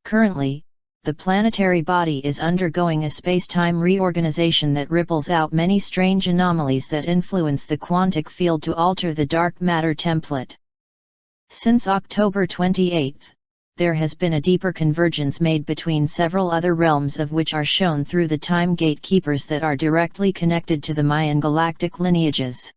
Currently, the planetary body is undergoing a space-time reorganization that ripples out many strange anomalies that influence the quantic field to alter the dark matter template. Since October 28, there has been a deeper convergence made between several other realms of which are shown through the time gatekeepers that are directly connected to the Mayan galactic lineages.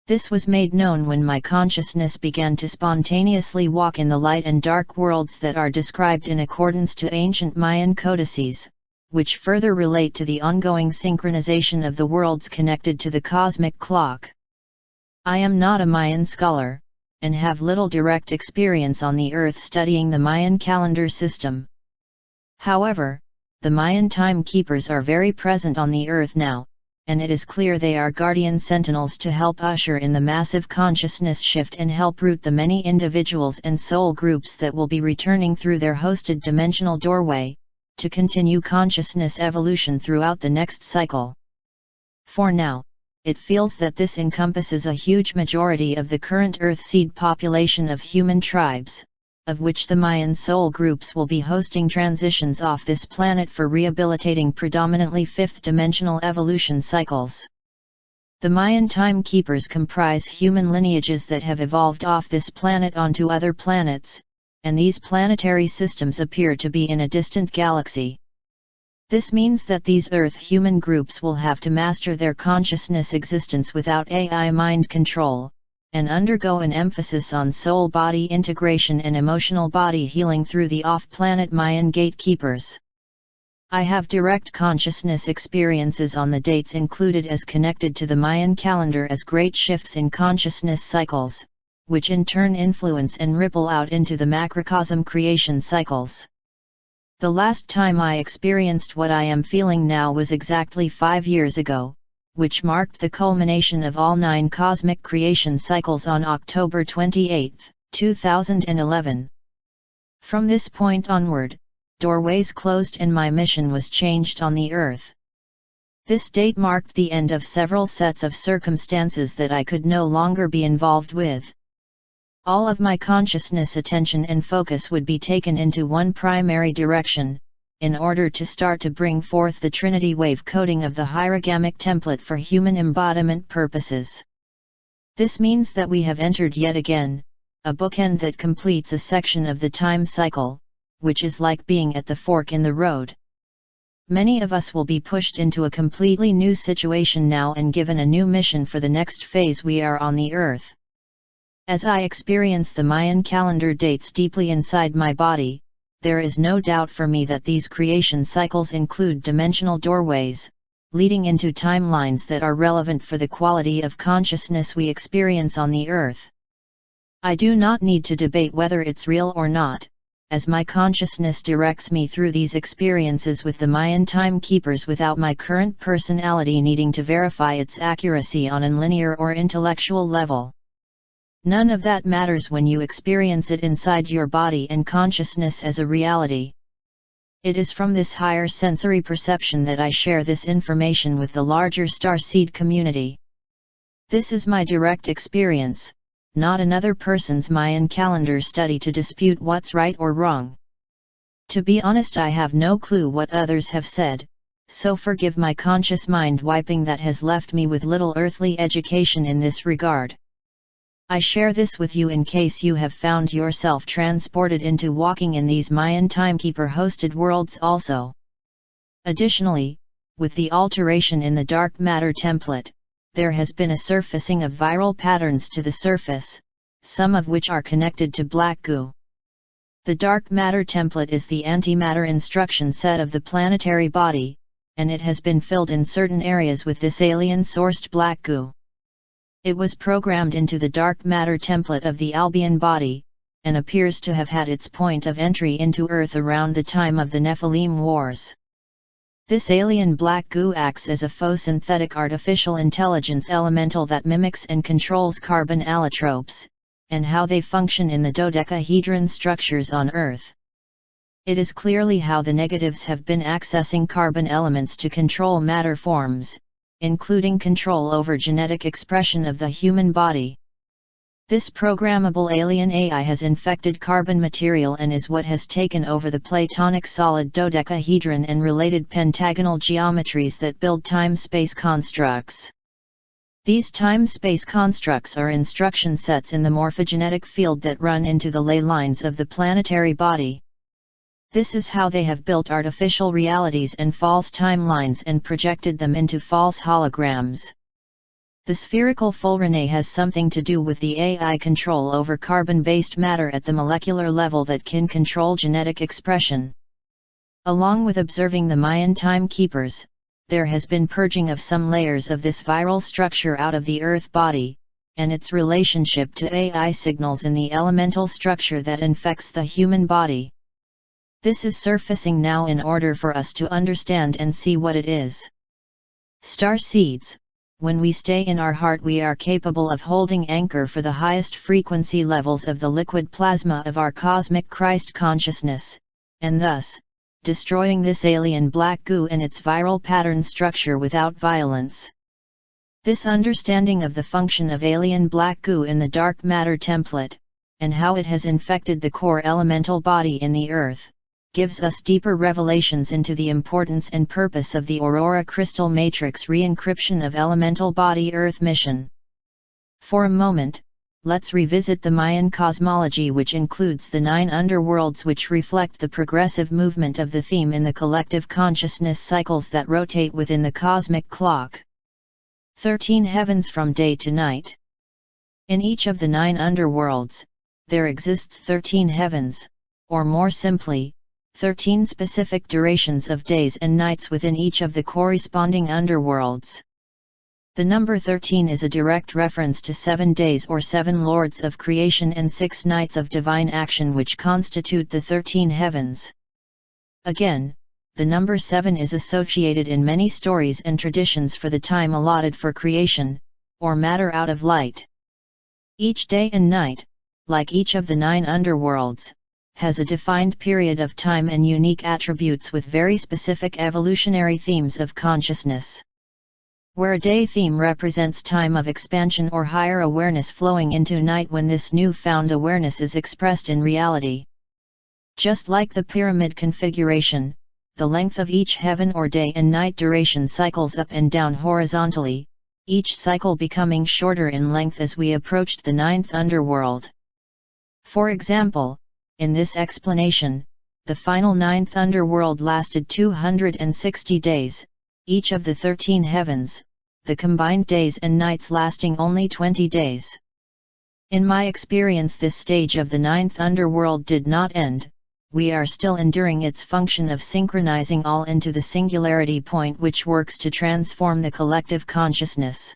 This was made known when my consciousness began to spontaneously walk in the light and dark worlds that are described in accordance to ancient Mayan codices, which further relate to the ongoing synchronization of the worlds connected to the cosmic clock. I am not a Mayan scholar, and have little direct experience on the Earth studying the Mayan calendar system. However, the Mayan timekeepers are very present on the Earth now, and it is clear they are guardian sentinels to help usher in the massive consciousness shift and help root the many individuals and soul groups that will be returning through their hosted dimensional doorway, to continue consciousness evolution throughout the next cycle. For now, it feels that this encompasses a huge majority of the current Earthseed population of human tribes, of which the Mayan soul groups will be hosting transitions off this planet for rehabilitating predominantly fifth-dimensional evolution cycles. The Mayan timekeepers comprise human lineages that have evolved off this planet onto other planets, and these planetary systems appear to be in a distant galaxy. This means that these Earth human groups will have to master their consciousness existence without AI mind control, and undergo an emphasis on soul-body integration and emotional body healing through the off-planet Mayan gatekeepers. I have direct consciousness experiences on the dates included as connected to the Mayan calendar as great shifts in consciousness cycles, which in turn influence and ripple out into the macrocosm creation cycles. The last time I experienced what I am feeling now was exactly 5 years ago, which marked the culmination of all 9 cosmic creation cycles on October 28, 2011. From this point onward, doorways closed and my mission was changed on the Earth. This date marked the end of several sets of circumstances that I could no longer be involved with. All of my consciousness attention and focus would be taken into one primary direction, in order to start to bring forth the Trinity wave coding of the hierogamic template for human embodiment purposes. This means that we have entered yet again, a bookend that completes a section of the time cycle, which is like being at the fork in the road. Many of us will be pushed into a completely new situation now and given a new mission for the next phase we are on the Earth. As I experience the Mayan calendar dates deeply inside my body, there is no doubt for me that these creation cycles include dimensional doorways, leading into timelines that are relevant for the quality of consciousness we experience on the Earth. I do not need to debate whether it's real or not, as my consciousness directs me through these experiences with the Mayan timekeepers without my current personality needing to verify its accuracy on an linear or intellectual level. None of that matters when you experience it inside your body and consciousness as a reality. It is from this higher sensory perception that I share this information with the larger starseed community. This is my direct experience, not another person's Mayan calendar study to dispute what's right or wrong. To be honest, I have no clue what others have said, so forgive my conscious mind wiping that has left me with little earthly education in this regard. I share this with you in case you have found yourself transported into walking in these Mayan timekeeper-hosted worlds also. Additionally, with the alteration in the dark matter template, there has been a surfacing of viral patterns to the surface, some of which are connected to black goo. The dark matter template is the antimatter instruction set of the planetary body, and it has been filled in certain areas with this alien-sourced black goo. It was programmed into the dark matter template of the Albion body, and appears to have had its point of entry into Earth around the time of the Nephilim Wars. This alien black goo acts as a faux synthetic artificial intelligence elemental that mimics and controls carbon allotropes, and how they function in the dodecahedron structures on Earth. It is clearly how the negatives have been accessing carbon elements to control matter forms, including control over genetic expression of the human body. This programmable alien AI has infected carbon material and is what has taken over the Platonic solid dodecahedron and related pentagonal geometries that build time-space constructs. These time-space constructs are instruction sets in the morphogenetic field that run into the ley lines of the planetary body. This is how they have built artificial realities and false timelines and projected them into false holograms. The spherical full Renee has something to do with the AI control over carbon-based matter at the molecular level that can control genetic expression. Along with observing the Mayan Timekeepers, there has been purging of some layers of this viral structure out of the Earth body, and its relationship to AI signals in the elemental structure that infects the human body. This is surfacing now in order for us to understand and see what it is. Star seeds. When we stay in our heart, we are capable of holding anchor for the highest frequency levels of the liquid plasma of our cosmic Christ consciousness, and thus, destroying this alien black goo and its viral pattern structure without violence. This understanding of the function of alien black goo in the dark matter template, and how it has infected the core elemental body in the earth, gives us deeper revelations into the importance and purpose of the Aurora Crystal Matrix re-encryption of Elemental Body Earth mission. For a moment, let's revisit the Mayan cosmology, which includes the 9 underworlds, which reflect the progressive movement of the theme in the collective consciousness cycles that rotate within the cosmic clock. 13 heavens from day to night. In each of the 9 underworlds, there exists 13 heavens, or more simply, 13 specific durations of days and nights within each of the corresponding underworlds. The number 13 is a direct reference to 7 days or 7 lords of creation and 6 nights of divine action, which constitute the 13 heavens. Again, the number 7 is associated in many stories and traditions for the time allotted for creation, or matter out of light. Each day and night, like each of the 9 underworlds, has a defined period of time and unique attributes with very specific evolutionary themes of consciousness. Where a day theme represents time of expansion or higher awareness flowing into night, when this newfound awareness is expressed in reality. Just like the pyramid configuration, the length of each heaven or day and night duration cycles up and down horizontally, each cycle becoming shorter in length as we approached the 9th underworld. For example, in this explanation, the final 9th underworld lasted 260 days, each of the 13 heavens, the combined days and nights lasting only 20 days. In my experience, this stage of the 9th underworld did not end, we are still enduring its function of synchronizing all into the singularity point, which works to transform the collective consciousness.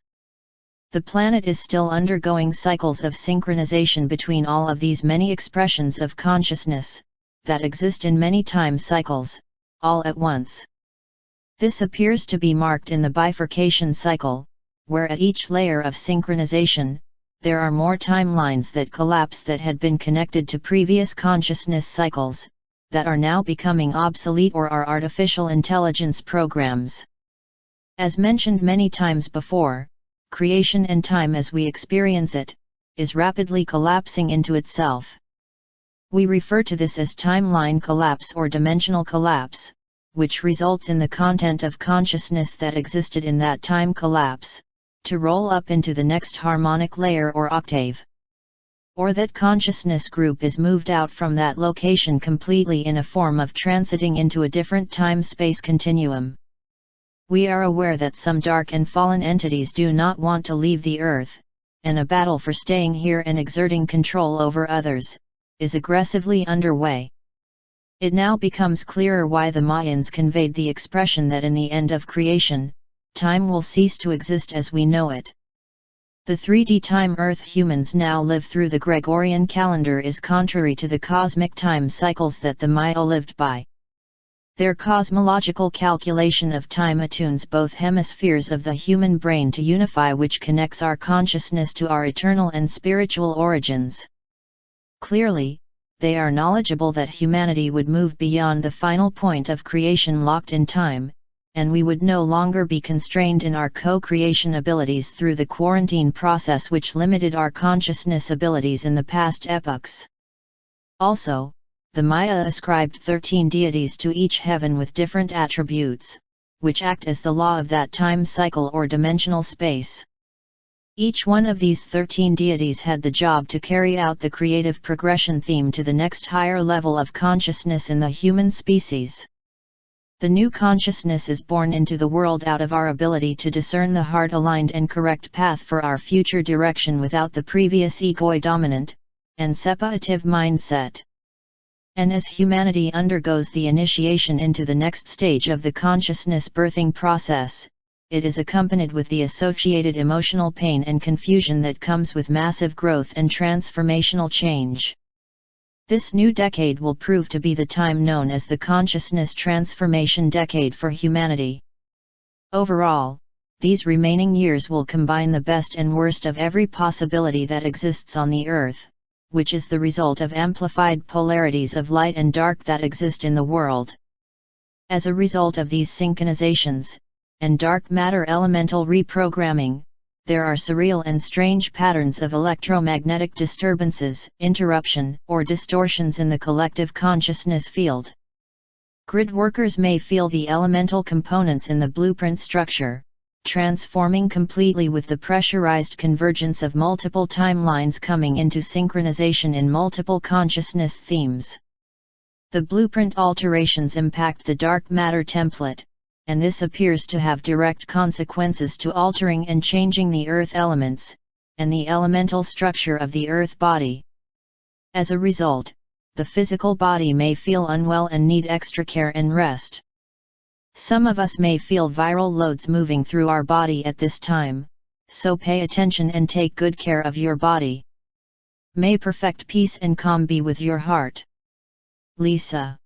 The planet is still undergoing cycles of synchronization between all of these many expressions of consciousness, that exist in many time cycles, all at once. This appears to be marked in the bifurcation cycle, where at each layer of synchronization, there are more timelines that collapse that had been connected to previous consciousness cycles, that are now becoming obsolete or are artificial intelligence programs. As mentioned many times before, creation and time as we experience it, is rapidly collapsing into itself. We refer to this as timeline collapse or dimensional collapse, which results in the content of consciousness that existed in that time collapse, to roll up into the next harmonic layer or octave. Or that consciousness group is moved out from that location completely in a form of transiting into a different time-space continuum. We are aware that some dark and fallen entities do not want to leave the earth, and a battle for staying here and exerting control over others, is aggressively underway. It now becomes clearer why the Mayans conveyed the expression that in the end of creation, time will cease to exist as we know it. The 3D time Earth humans now live through the Gregorian calendar is contrary to the cosmic time cycles that the Maya lived by. Their cosmological calculation of time attunes both hemispheres of the human brain to unify, which connects our consciousness to our eternal and spiritual origins. Clearly, they are knowledgeable that humanity would move beyond the final point of creation locked in time, and we would no longer be constrained in our co-creation abilities through the quarantine process which limited our consciousness abilities in the past epochs. Also, the Maya ascribed 13 deities to each heaven with different attributes, which act as the law of that time cycle or dimensional space. Each one of these 13 deities had the job to carry out the creative progression theme to the next higher level of consciousness in the human species. The new consciousness is born into the world out of our ability to discern the heart-aligned and correct path for our future direction without the previous ego-dominant and separative mindset. And as humanity undergoes the initiation into the next stage of the consciousness birthing process, it is accompanied with the associated emotional pain and confusion that comes with massive growth and transformational change. This new decade will prove to be the time known as the Consciousness Transformation Decade for humanity. Overall, these remaining years will combine the best and worst of every possibility that exists on the Earth, which is the result of amplified polarities of light and dark that exist in the world. As a result of these synchronizations, and dark matter elemental reprogramming, there are surreal and strange patterns of electromagnetic disturbances, interruption, or distortions in the collective consciousness field. Grid workers may feel the elemental components in the blueprint structure, transforming completely with the pressurized convergence of multiple timelines coming into synchronization in multiple consciousness themes. The blueprint alterations impact the dark matter template, and this appears to have direct consequences to altering and changing the earth elements, and the elemental structure of the earth body. As a result, the physical body may feel unwell and need extra care and rest. Some of us may feel viral loads moving through our body at this time, so pay attention and take good care of your body. May perfect peace and calm be with your heart. Lisa.